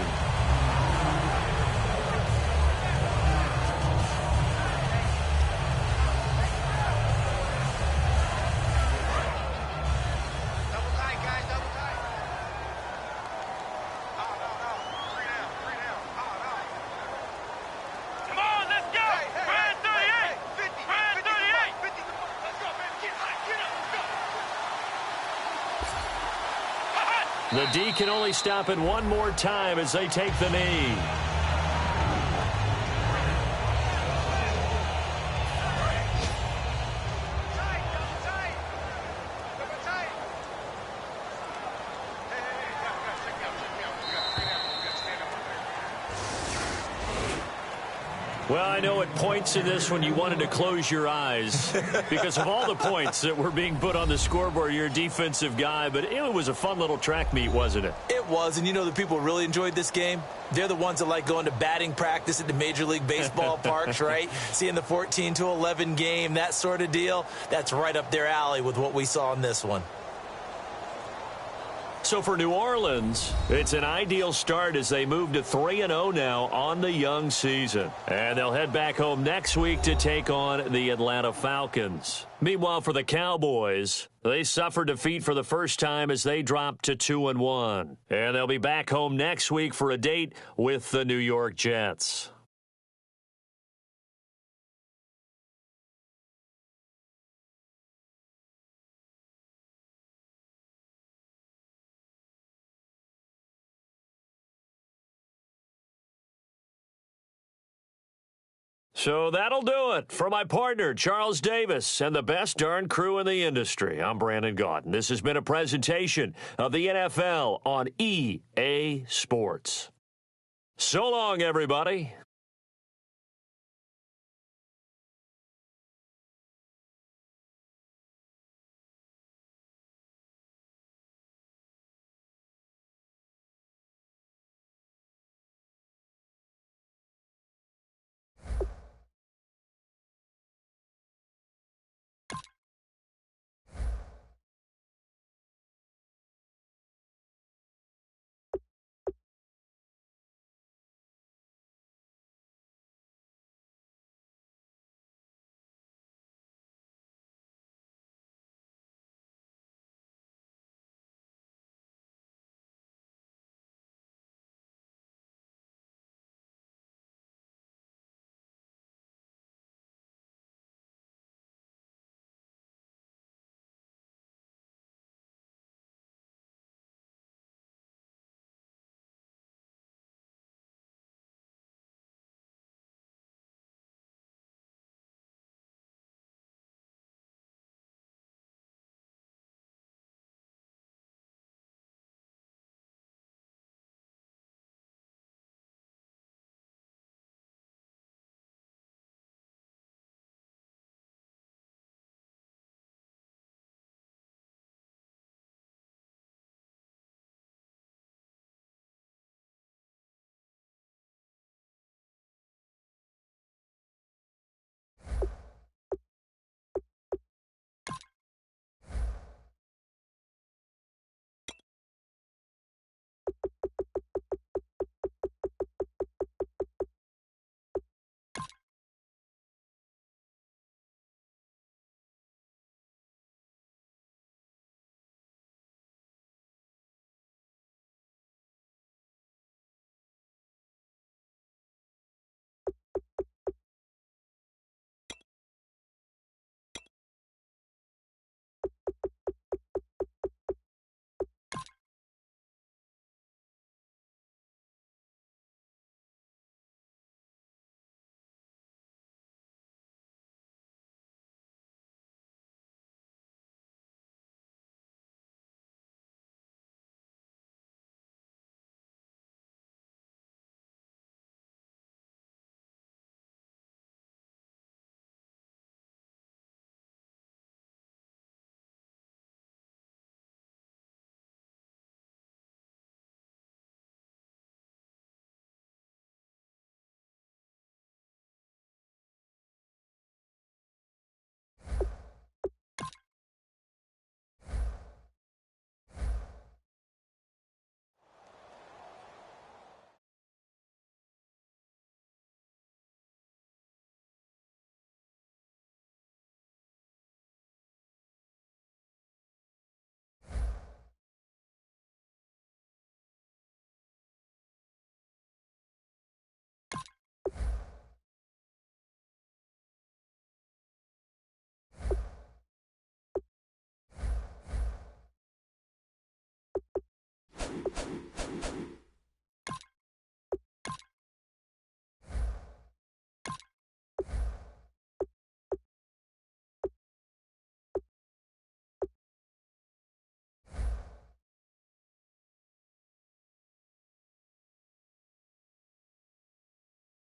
The D can only stop it one more time as they take the knee. Well, I know at points in this when you wanted to close your eyes because of all the points that were being put on the scoreboard. You're a defensive guy, but it was a fun little track meet, wasn't it? It was, and you know the people who really enjoyed this game? They're the ones that like going to batting practice at the Major League Baseball parks, right? Seeing the 14-11 game, that sort of deal. That's right up their alley with what we saw in this one. So for New Orleans, it's an ideal start as they move to 3-0 now on the young season. And they'll head back home next week to take on the Atlanta Falcons. Meanwhile, for the Cowboys, they suffered defeat for the first time as they dropped to 2-1. And they'll be back home next week for a date with the New York Jets. So that'll do it. For my partner, Charles Davis, and the best darn crew in the industry, I'm Brandon Gaudin. This has been a presentation of the NFL on EA Sports. So long, everybody.